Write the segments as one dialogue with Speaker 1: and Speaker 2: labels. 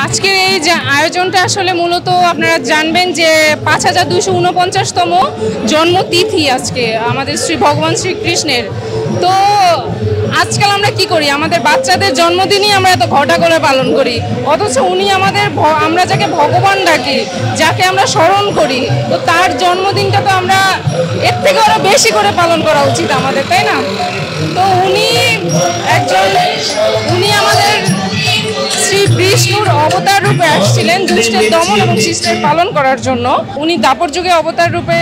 Speaker 1: আজকের এই যে আয়োজনটা আসলে মূলত আপনারা জানবেন যে 5249তম জন্মতিথি আজকে আমাদের শ্রী ভগবান শ্রীকৃষ্ণের। তো আজকাল আমরা কি করি, আমাদের বাচ্চাদের জন্মদিনই আমরা এত ঘটা করে পালন করি, অথচ উনি আমাদের আমরা যাকে ভগবান ডাকি, যাকে আমরা স্মরণ করি, তো তার জন্মদিনটা তো আমরা এর থেকে আরো বেশি করে পালন করা উচিত আমাদের, তাই না? তো উনি আমাদের শ্রী বিষ্ণুর অবতার রূপে আসছিলেন দুষ্টের দমন এবং শিষ্টের পালন করার জন্য। উনি দাপর যুগে অবতার রূপে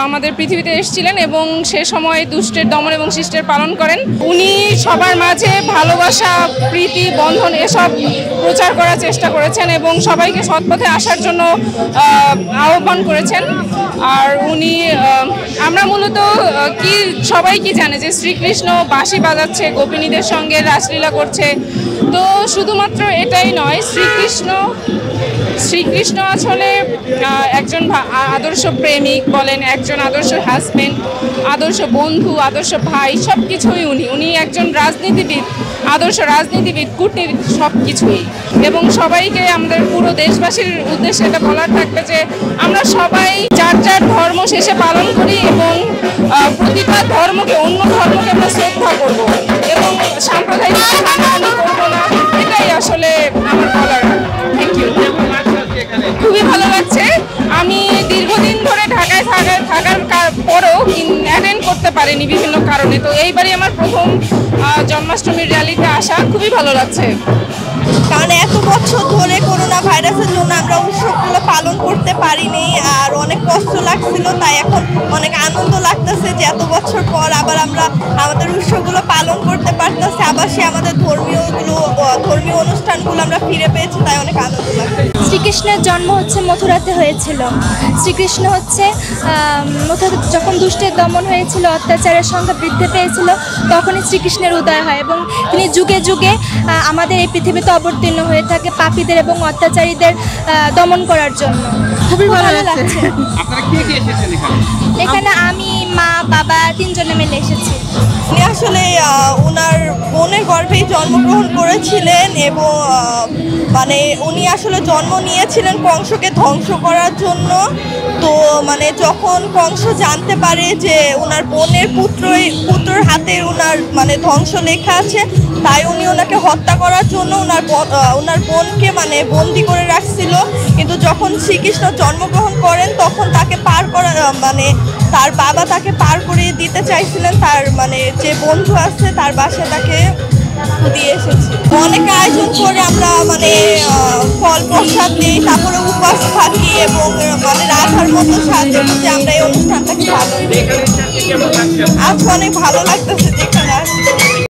Speaker 1: আমাদের পৃথিবীতে এসেছিলেন এবং সে সময় দুষ্টের দমন এবং শিষ্টের পালন করেন। উনি সবার মাঝে ভালোবাসা, প্রীতি, বন্ধন এসব প্রচার করার চেষ্টা করেছেন এবং সবাইকে সৎপথে আসার জন্য আহ্বান করেছেন। আর উনি আমরা মূলত সবাই কি জানে যে শ্রীকৃষ্ণ বাঁশি বাজাচ্ছে, গোপিনীদের সঙ্গে রাসলীলা করছে। তো শুধুমাত্র এটাই নয়, শ্রীকৃষ্ণ আসলে একজন আদর্শ প্রেমিক বলেন, একজন আদর্শ হাজবেন্ড, আদর্শ বন্ধু, আদর্শ ভাই, সব কিছুই উনি একজন রাজনীতিবিদ, আদর্শ রাজনীতিবিদ, কূটনীতিক, সব কিছুই। এবং সবাইকে আমাদের পুরো দেশবাসীর উদ্দেশ্যে এটা বলার থাকবে যে আমরা সবাই যার যার ধর্ম শেষে পালন করি এবং প্রতিটা ধর্মকে, অন্য ধর্মকে আমরা শ্রদ্ধা করব এবং সাম্প্রদায়িক করবো না, এটাই আসলে আমার বলার। Thank you. খুবই ভালো লাগছে। আমি দীর্ঘদিন ধরে ঢাকায় থাকার পরেও অ্যাটেন্ড করতে পারিনি বিভিন্ন কারণে, তো এইবারই আমার প্রথম জন্মাষ্টমীর র্যালিতে আসা, খুবই ভালো লাগছে।
Speaker 2: কারণ এত বছর ধরে করোনা ভাইরাসের জন্য আমরা উৎসবগুলো পালন করতে পারিনি, আর অনেক কষ্ট লাগছিল। তাই এখন অনেক আনন্দ লাগতেছে যে এত বছর পর আবার আমরা আমাদের উৎসবগুলো পালন করতে পারতেছি, আবার সে আমাদের ধর্মীয় অনুষ্ঠানগুলো আমরা ফিরে পেয়েছি, তাই অনেক আনন্দ লাগছে।
Speaker 3: শ্রীকৃষ্ণের জন্ম হচ্ছে মথুরাতে হয়েছিল। শ্রীকৃষ্ণ হচ্ছে মথুরাতে যখন দুষ্টের দমন হয়েছিল, অত্যাচারের সংখ্যা বৃদ্ধি পেয়েছিল, তখনই শ্রীকৃষ্ণের উদয় হয় এবং তিনি যুগে যুগে আমাদের এই পৃথিবীতে অবতীর্ণ হয়ে থাকে পাপীদের এবং অত্যাচারীদের দমন করার জন্য। খুবই ভালো লাগছে। এখানে আমি, মা, বাবা তিনজনে মিলে এসেছি।
Speaker 2: উনি আসলে ওনার বোনের গর্ভেই জন্মগ্রহণ করেছিলেন এবং মানে উনি আসলে জন্ম নিয়েছিলেন কংসকে ধ্বংস করার জন্য। তো মানে যখন কংস জানতে পারে যে ওনার বোনের পুত্রর হাতে ওনার মানে ধ্বংস লেখা আছে, তাই উনি ওনাকে হত্যা করার জন্য ওনার বোনকে মানে বন্দি করে রাখছিল। কিন্তু যখন শ্রীকৃষ্ণ জন্মগ্রহণ করেন তখন তাকে মানে তার বাবা তাকে পার করিয়ে দিতে চাইছিলেন, তার মানে যে বন্ধু আছে তার বাসায় তাকে দিয়ে এসেছি। অনেক আয়োজন করে আমরা মানে ফল প্রসাদ দিই, তারপরে উপবাস থাকি এবং মানে রাখার মতো সাহায্য করতে আমরা এই অনুষ্ঠানটাকে ভালো। আজ অনেক ভালো লাগতেছে যেখানে